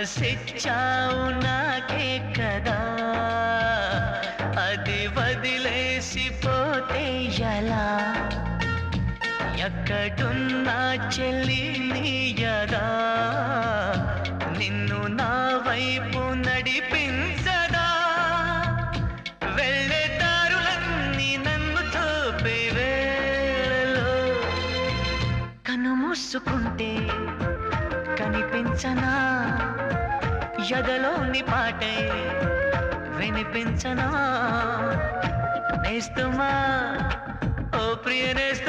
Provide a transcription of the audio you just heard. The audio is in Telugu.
మనసిచ్చావు నాకే కదా, అది వదిలేసిపోతే ఎలా? ఎక్కడున్నా చెల్లి నీయదా, నిన్ను నా వైపు నడిపించదా? వెళ్ళే దారులన్నీ నన్ను తోపే వేళలో కన్ను మూసుకుంటే కనిపించనా? ఎదలోని పాటే వినిపించనా? నేస్తుమా, ఓ ప్రియ నేస్తమా.